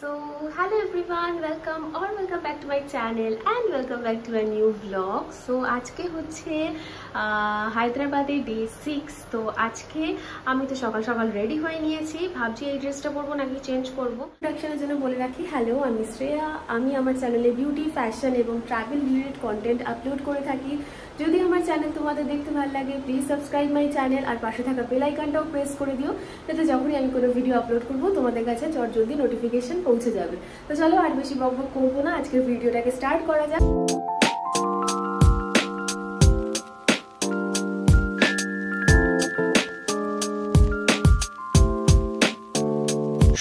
So hello everyone, welcome back to my channel and welcome back to a new vlog. So আজকে হচ্ছে হায়দ্রাবাদে day 6। তো আজকে আমি তো সকাল সকাল রেডি হয়ে নিয়েছি, ভাবছি এই ড্রেসটা পরবো নাকি চেঞ্জ করবো। ইন্ট্রোডাকশনের জন্য বলে রাখি, হ্যালো, আমি শ্রেয়া। আমি আমার চ্যানেলে বিউটি, ফ্যাশন এবং ট্রাভেল রিলেটেড কন্টেন্ট আপলোড করে থাকি। যদি আমার চ্যানেল তোমাদের দেখতে ভালো লাগে, প্লিজ সাবস্ক্রাইব মাই চ্যানেল আর পাশে থাকা বেল আইকনটাও প্রেস করে দিও, যাতে যখনই আমি কোনো ভিডিও আপলোড করবো তোমাদের কাছে জলদি নোটিফিকেশন পৌঁছে যাবে। তো চলো আর বেশি বকবক করবো না, আজকের ভিডিওটাকে স্টার্ট করা যাক।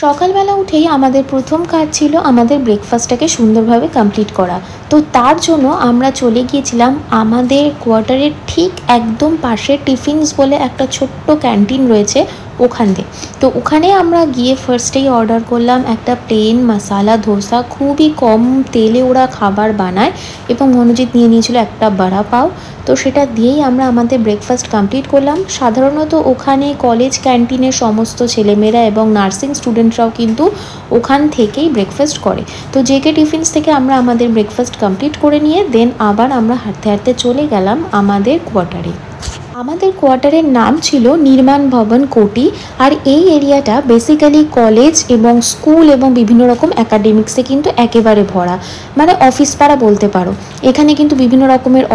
সকালবেলা উঠেই আমাদের প্রথম কাজ ছিল আমাদের ব্রেকফাস্টটাকে সুন্দরভাবে কমপ্লিট করা। তো তার জন্য আমরা চলে গিয়েছিলাম আমাদের কোয়ার্টারের ঠিক একদম পাশে টিফিনস বলে একটা ছোট্ট ক্যান্টিন রয়েছে, ওখান থেকে। তো ওখানে আমরা গিয়ে ফার্স্টেই অর্ডার করলাম একটা প্লেন মশালা ধোসা। খুবই কম তেলে ওরা খাবার বানায়, এবং মনোজিৎ নিয়ে নিয়েছিল একটা বড়া পাও। তো সেটা দিয়েই আমরা আমাদের ব্রেকফাস্ট কমপ্লিট করলাম। সাধারণত ওখানে কলেজ ক্যান্টিনের সমস্ত ছেলেমেয়েরা এবং নার্সিং স্টুডেন্টরাও কিন্তু ওখান থেকেই ব্রেকফাস্ট করে। তো জেকে টিফিনস থেকে আমরা আমাদের ব্রেকফাস্ট কমপ্লিট করে নিয়ে দেন আবার আমরা হাঁটতে হাঁটতে চলে গেলাম আমাদের কোয়ার্টারে। আমাদের কোয়ার্টারের নাম ছিল নির্মাণ ভবন কোটি। আর এই এরিয়াটা বেসিক্যালি কলেজ এবং স্কুল এবং বিভিন্ন রকম একাডেমিক্সে কিন্তু একেবারে ভরা, মানে অফিস পাড়া বলতে পারো। এখানে কিন্তু বিভিন্ন রকমের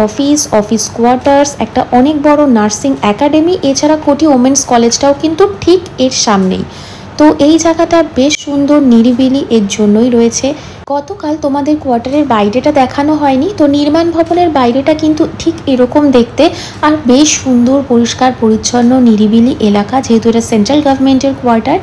অফিস কোয়ার্টার্স, একটা অনেক বড় নার্সিং একাডেমি, এছাড়া কোটি ওমেন্স কলেজটাও কিন্তু ঠিক এর সামনেই। তো এই জায়গাটা বেশ সুন্দর, নিরিবিলি, এর জন্যই রয়েছে। গতকাল তোমাদের কোয়ার্টারের বাইরেটা দেখানো হয়নি, তো নির্মাণ ভবনের বাইরেটা কিন্তু ঠিক এরকম দেখতে, আর বেশ সুন্দর, পরিষ্কার পরিচ্ছন্ন, নিরিবিলি এলাকা, যেহেতু এটা সেন্ট্রাল গভর্নমেন্টের কোয়ার্টার।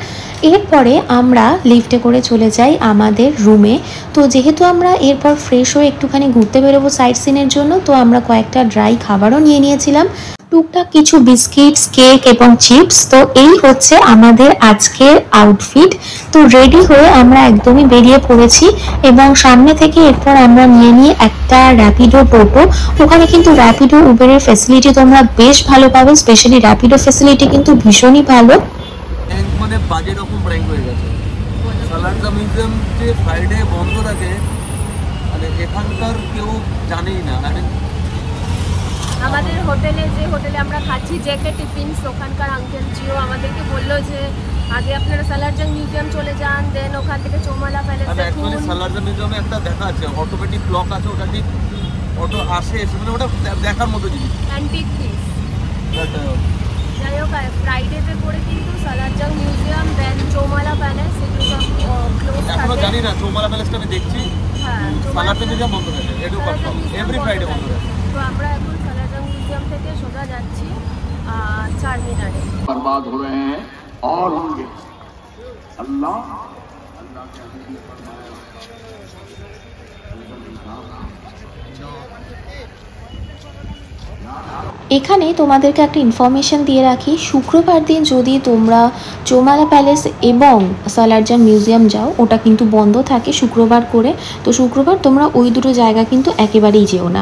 এরপরে আমরা লিফটে করে চলে যাই আমাদের রুমে। তো যেহেতু আমরা এরপর ফ্রেশ হয়ে একটুখানি ঘুরতে বেরোবো সাইট সিনের জন্য, তো আমরা কয়েকটা ড্রাই খাবারও নিয়ে নিয়েছিলাম, টুকটাক কিছু বিস্কিটস, কেক এবং চিপস। তো এই হচ্ছে আমাদের আজকের আউটফিট। তো রেডি হয়ে আমরা একদমই বেরিয়ে পড়েছি, এবং সামনে থেকে এরপর আমরা নিয়ে একটা র্যাপিডো টোটো। ওখানে কিন্তু র্যাপিডো উবেরের ফ্যাসিলিটি তোমরা বেশ ভালো পাবে, স্পেশালি র্যাপিডো ফ্যাসিলিটি কিন্তু ভীষণই ভালো। মানে বাজে রকম র্যাঙ্ক হয়ে গেছে। সালারজং মিউজিয়াম যে ফ্রাইডে বন্ধ থাকে, মানে এখানকার কেউ জানেই না। আমাদের যে হোটেলে আমরা খাচ্ছি, জেকে টিফিনস, ওখানকার আঙ্কেল জিও আমাদেরকে বললো যে আগে আপনারা সালারজং মিউজিয়াম চলে যান, দেন ওখান থেকে চৌমালা প্যালেস দেখুন। অ্যাকচুয়ালি সালারজং মিউজিয়ামে একটা দেখা আছে, অটোমেটিক ক্লক আছে, ওটা ঠিক অটো আসে এসে, মানে ওটা দেখার মতো জিনিস, অ্যান্টিক পিস। যাই হোক, ফ্রাইডেতে করে কিন্তু সালারজং মিউজিয়াম, দেন চৌমালা প্যালেস, এগুলো সব ক্লোজ থাকে। এখনো জানি না, চৌমালা প্যালেসটা আমি দেখছি, হ্যাঁ, সালারজং মিউজিয়াম বন্ধ থাকে, এটু কনফার্ম, এভরি ফ্রাইডে বন্ধ থাকে। তো আমরা এখন সালারজং মিউজিয়াম থেকে সোজা যাচ্ছি চারমিনারে। बर्बाद हो रहे हैं और होंगे। अल्लाह এখানে তোমাদেরকে একটা ইনফরমেশন দিয়ে রাখি, শুক্রবার দিন যদি তোমরা চৌমালা প্যালেস এবং সালারজং মিউজিয়াম যাও, ওটা কিন্তু বন্ধ থাকে শুক্রবার করে। তো শুক্রবার তোমরা ওই দুটো জায়গা কিন্তু একেবারেই যেও না।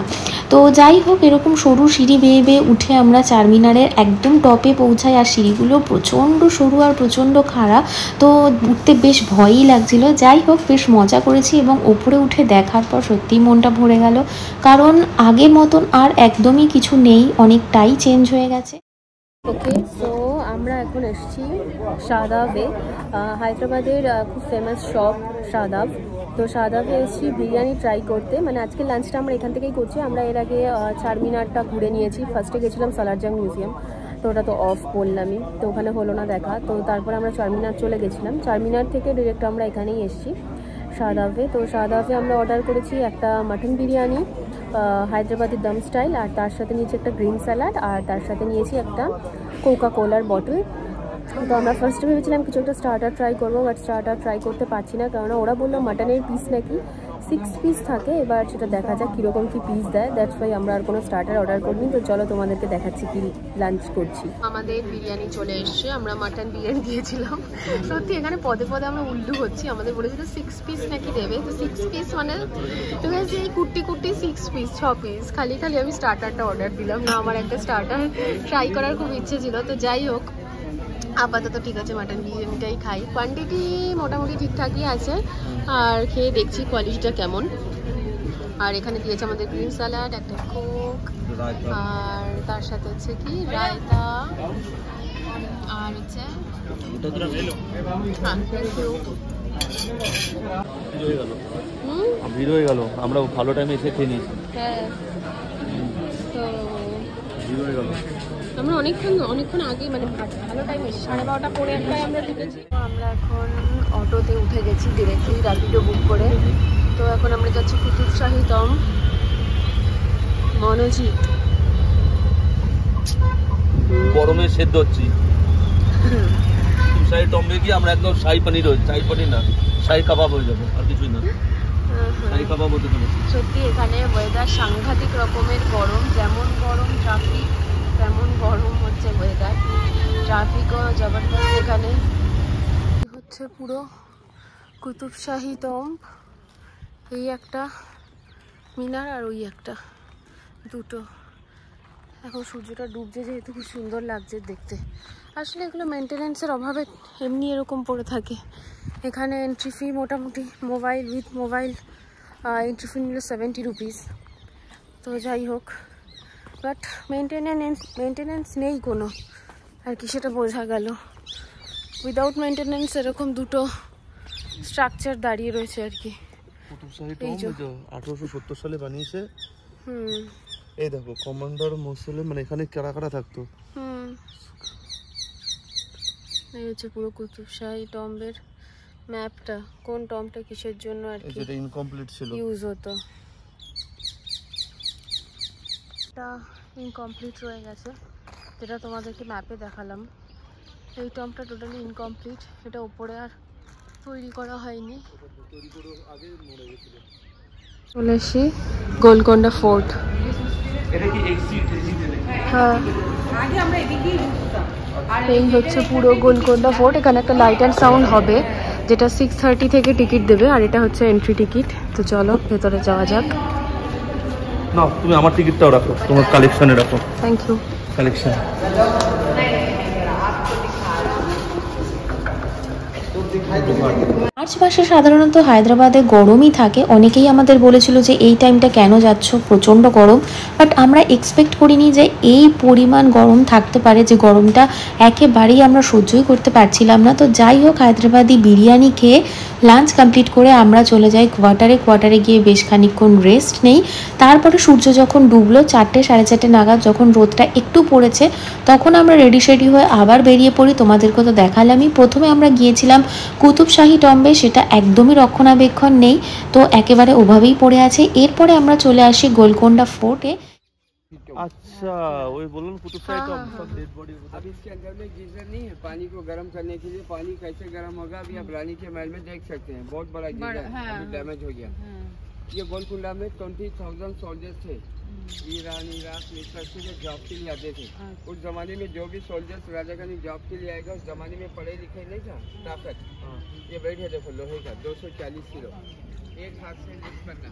তো যাই হোক, এরকম সরু সিঁড়ি বেয়ে বেয়ে উঠে আমরা চারমিনারের একদম টপে পৌঁছাই, আর সিঁড়িগুলো প্রচণ্ড সরু আর প্রচণ্ড খাড়া, তো উঠতে বেশ ভয়ই লাগছিল। যাই হোক, বেশ মজা করেছি, এবং ওপরে উঠে দেখার পর সত্যিই মনটা ভরে গেল, কারণ আগের মতন আর একদমই কিছু নেই, অনেকটাই চেঞ্জ হয়ে গেছে। ওকে, সো আমরা এখন এসেছি শাদাবে, হায়দ্রাবাদের খুব ফেমাস শপ শাদাব। তো শাদাবে এসেছি বিরিয়ানি ট্রাই করতে, মানে আজকে লাঞ্চটা আমরা এখান থেকেই করছি। আমরা এর আগে চারমিনারটা ঘুরে নিয়েছি, ফার্স্টে গেছিলাম সালারজং মিউজিয়াম, তো ওটা তো অফ বললামই, তো ওখানে হলো না দেখা। তো তারপর আমরা চারমিনার চলে গেছিলাম, চারমিনার থেকে ডিরেক্ট আমরা এখানেই এসেছি শাদাবে। তো শাদাবে আমরা অর্ডার করেছি একটা মাটন বিরিয়ানি, হায়দ্রাবাদি দম স্টাইল, আর তার সাথে নিয়েছি একটা গ্রিন স্যালাড, আর তার সাথে নিয়েছি একটা কোকা কোলার বটল। তো আমরা ফার্স্টে ভেবেছিলাম কিছু একটা স্টার্টার ট্রাই করবো, বাট স্টার্টার ট্রাই করতে পারছি না, কারণ ওরা বললো মাটনের পিস নাকি 6 পিস থাকে, এবার সেটা দেখা যাক কীরকম কী পিস দেয়। দ্যাটস ওয়াই আমরা আর কোনো স্টার্টার অর্ডার করিনি। তো চলো তোমাদেরকে দেখাচ্ছি কি লাঞ্চ করছি। আমাদের বিরিয়ানি চলে এসছে, আমরা মাটন বিরিয়ানি দিয়েছিলাম। সত্যি এখানে পদে পদে আমরা উল্লু হচ্ছি, আমাদের বলেছিল 6 পিস নাকি দেবে। তো 6 পিস মানে তো এই কুটি 6 পিস 6 পিস, খালি আমি স্টার্টারটা অর্ডার দিলাম না, আমার একটা স্টার্টার ট্রাই করার খুব ইচ্ছে ছিল। তো যাই হোক, আপাতত ঠিক আছে, মাটন বিরিয়ানিটাই খাই। কোয়ান্টিটি মোটামুটি ঠিকঠাকই আছে, আর খেয়ে দেখছি কোয়ালিটিটা কেমন। আর এখানে দিয়েছে আমাদের গ্রিন স্যালাড, একটা কোক, আর তার সাথে হচ্ছে কি রায়তা, আর হচ্ছে ভিড় হয়ে গেল, আমরা ভালো টাইমে এসে খেয়ে নিয়েছি। হ্যাঁ, তো ভিড় হয়ে গেল। আমরা অনেকক্ষণ আগে মানে ভালো টাইম এসে 12:30 পরে একটাই আমরা ঢুকেছি। আমরা এখন অটোতে উঠে গেছি ডিরেক্টলি র্যাপিডো বুক করে। তো এখন আমরা যাচ্ছি কুতুবশাহী টম্ব। মনোজিৎ গরমে সেদ্ধ হচ্ছি। শাহী টম্বে গিয়ে আমরা একদম শাহী পানির হয়ে, শাহী পানির না, শাহী কাবাব হয়ে যাবো, আর কিছুই না। শাহী কাবাব হতে পারে। সত্যি এখানে ওয়েদার সাংঘাতিক রকমের গরম, যেমন গরম ট্রাফিক তেমন গরম হচ্ছে ওয়েদার। ট্রাফিকও জবরদস্ত। এখানে হচ্ছে পুরো কুতুবশাহী টম্ব, এই একটা মিনার আর ওই একটা, দুটো। এখন সূর্যটা ডুবছে যেহেতু খুব সুন্দর লাগছে দেখতে। আসলে এগুলো মেনটেনেন্সের অভাবে এমনি এরকম পড়ে থাকে। এখানে এন্ট্রি ফি মোটামুটি mobile with mobile entry fee নিল 70 রুপিস। তো যাই হোক, বাট মেনটেনেন্স নেই কোনো আর কি, সেটা বোঝা গেল। উইদাউট মেনটেনেন্স এরকম দুটো স্ট্রাকচার দাঁড়িয়ে রয়েছে আর কি। কুতুবশাহী টম্ব 1870 সালে বানিয়েছে। হুম, এই দেখো কমান্ডার মোসলে, মানে এখানে কারা কারা থাকতো। হুম, এই হচ্ছে পুরো কুতুবশাহী টম্বের ম্যাপটা, কোন টম্বটা কিসের জন্য আর কি এটা ইনকমপ্লিট ছিল, ইউজ হতো। এটা ইনকমপ্লিট রয়ে গেছে, যেটা তোমাদেরকে ম্যাপে দেখালাম। এই টম্বটা টোটালি ইনকমপ্লিট, এটা উপরে আর তৈরি করা হয়নি। চলে এসি গোলকোন্ডা ফোর্ট। হ্যাঁ, এই হচ্ছে পুরো গোলকোন্ডা ফোর্ট। এখানে একটা লাইট অ্যান্ড সাউন্ড হবে, যেটা 6:30 থেকে টিকিট দেবে, আর এটা হচ্ছে এন্ট্রি টিকিট। তো চলো ভেতরে যাওয়া যাক। না তুমি আমার টিকিটটাও রাখো, তোমার কালেকশনে রাখো। Thank you. কালেকশন মার্চ মাসে সাধারণত হায়দ্রাবাদে গরমই থাকে। অনেকেই আমাদের বলেছিল যে এই টাইমটা কেন যাচ্ছ, প্রচণ্ড গরম। বাট আমরা এক্সপেক্ট করিনি যে এই পরিমাণ গরম থাকতে পারে, যে গরমটা একেবারেই আমরা সহ্যই করতে পারছিলাম না। তো যাই হোক, হায়দ্রাবাদি বিরিয়ানি খেয়ে লাঞ্চ কমপ্লিট করে আমরা চলে যাই কোয়ার্টারে গিয়ে বেশ খানিকক্ষণ রেস্ট নেই। তারপরে সূর্য যখন ডুবলো 4টে 4:30 নাগাদ, যখন রোদটা একটু পড়েছে, তখন আমরা রেডি হয়ে আবার বেরিয়ে পড়ি। তোমাদেরকে তো দেখালামই। প্রথমে আমরা গিয়েছিলাম কুতুবশাহী টম্বে, সেটা একদমই রক্ষণাবেক্ষণ নেই, তো একেবারে ওভাবেই পড়ে আছে। এরপরে আমরা চলে আসি গোলকোন্ডা ফোর্টে। अच्छा वही बोलो कुतुबशाही टॉम्ब सब डेड बॉडी। अब इसके अंदर में गीजर नहीं है पानी को गर्म करने के लिए। पानी कैसे गर्म होगा अभी आप रानी के महल में देख सकते हैं, बहुत बड़ा गीजर अभी डैमेज हो गया। ये गोलकुंडा में 20,000 सोल्जर्स थे, ईरान इराक मिस्र से जॉब के लिए आते थे। उस जमाने में जो भी सोल्जर्स राजा खानी जॉब के लिए आएगा, उस जमाने में पढ़े लिखे नहीं था, ताकत। ये बैठ है देखो लोहे का 240 किलो, एक हाथ से लिफ्ट करना।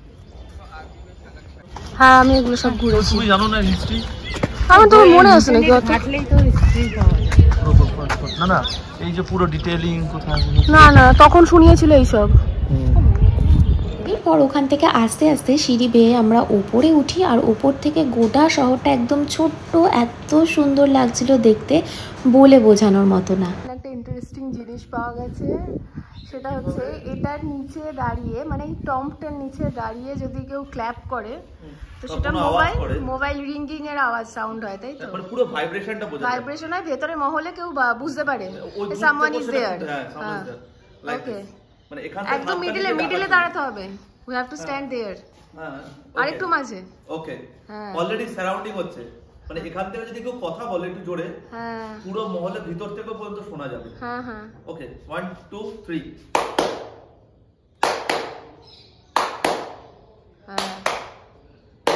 तो आर्मी में सलेक्शन। হ্যাঁ, আমি এগুলো সব ঘুরেছি। তুমি জানো না হিস্ট্রি? আমার তো মনে আছে নাকি অত? না না, এই যে পুরো ডিটেইলিং কোথায়? না, তখন শুনিয়েছিল এইসব। এরপর ওখান থেকে আস্তে আস্তে সিঁড়ি বেয়ে আমরা ওপরে উঠি, আর ওপর থেকে গোটা শহরটা একদম ছোট্ট, এত সুন্দর লাগছিল দেখতে, বলে বোঝানোর মতো না। একটা ইন্টারেস্টিং জিনিস পাওয়া গেছে, সেটা হচ্ছে এটার নিচে দাঁড়িয়ে, মানে এই টম্বটার নিচে দাঁড়িয়ে যদি কেউ ক্ল্যাপ করে, তো সেটা মোবাইল রিঙ্গিং এর আওয়াজ সাউন্ড হয়, তাই তো? মানে পুরো ভাইব্রেশনটা বোঝা যায়। ভাইব্রেশন হয় ভেতরে মহলে, কেউ বুঝতে পারে সামওয়ান ইজ দেয়ার। ওকে, মানে এখান থেকে একদম মিডলে দাঁড়াতে হবে। We have to stand there. হ্যাঁ, আরেকটু মাঝে। ওকে, অলরেডি সারাউন্ডিং হচ্ছে, মানে এখান থেকে যদি কেউ কথা বলে একটু জোরে, হ্যাঁ, পুরো মহলের ভিতর থেকে পর্যন্ত শোনা যাবে। হ্যাঁ। ওকে, 1 2 3। হ্যাঁ,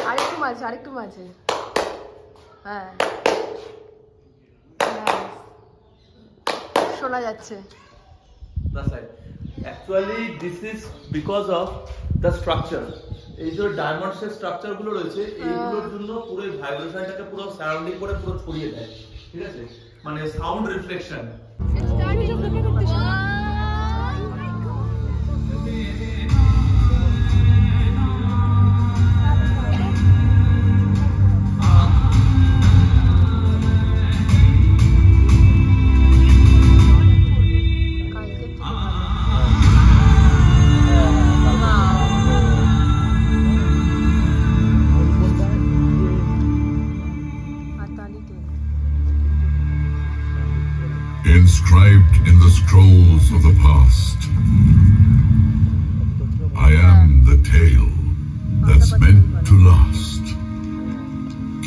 আরেকটু মাঝে। হ্যাঁ, শোনা যাচ্ছে। That's right. Actually, this is because of the structure. এই যে ডায়মন্ড শেপ স্ট্রাকচার গুলো রয়েছে, এইগুলোর জন্য পুরো ভাইব্রেশনটাকে পুরো সারাউন্ডিং করে পুরো ছড়িয়ে দেয়, ঠিক আছে? মানে sound reflection. Inscribed in the scrolls of the past, I am the tale that's meant to last.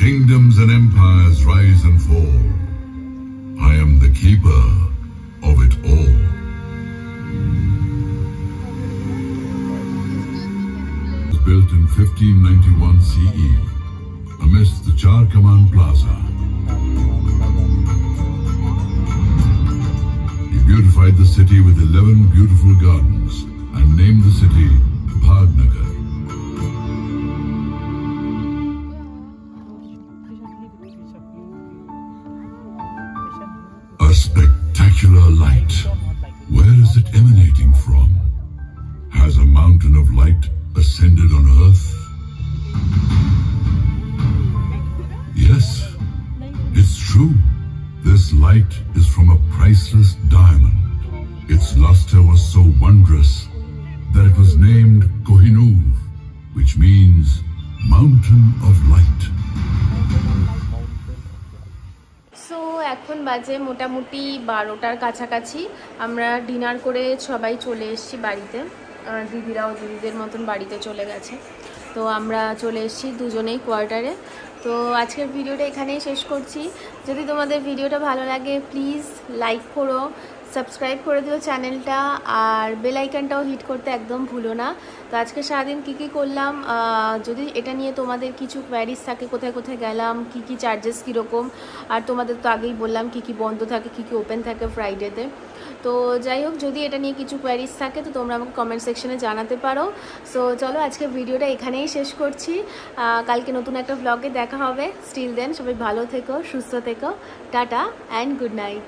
Kingdoms and empires rise and fall. I am the keeper of it all. It was built in 1591 CE amidst the Char Kaman Plaza. Beautified the city with 11 beautiful gardens and named the city Bhagnagar. A spectacular light. Where is it emanating from? Has a mountain of light ascended on earth? Yes, it's true. This light is from a priceless diamond. Its luster was so wondrous that it was named Kohinoor, which means mountain of light. So এখন বাজে মোটামুটি 12টার কাছাকাছি। আমরা dinner করে সবাই চলে এসেছি বাড়িতে। দিদিরাও দিদিদের মতন বাড়িতে চলে গেছে। তো আমরা চলে এসেছি দুজনেই কোয়ার্টারে। তো আজকের ভিডিওটা এখানেই শেষ করছি। যদি তোমাদের ভিডিওটা ভালো লাগে প্লিজ লাইক করো, সাবস্ক্রাইব করে দিও চ্যানেলটা, আর বেল আইকনটাও হিট করতে একদম ভুলো না। তো আজকে সারাদিন কী কী করলাম, যদি এটা নিয়ে তোমাদের কিছু কোয়ারিজ থাকে, কোথায় কোথায় গেলাম, কী কী চার্জেস কীরকম, আর তোমাদের তো আগেই বললাম কী কী বন্ধ থাকে, কী কী ওপেন থাকে ফ্রাইডেতে। তো যাই হোক, যদি এটা নিয়ে কিছু কোয়ারিজ থাকে তো তোমরা আমাকে কমেন্ট সেকশনে জানাতে পারো। সো চলো আজকের ভিডিওটা এখানেই শেষ করছি। কালকে নতুন একটা ব্লগে দেখা হবে। স্টিল দেন সবাই ভালো থেকো, সুস্থ থেকো। Tata and good night.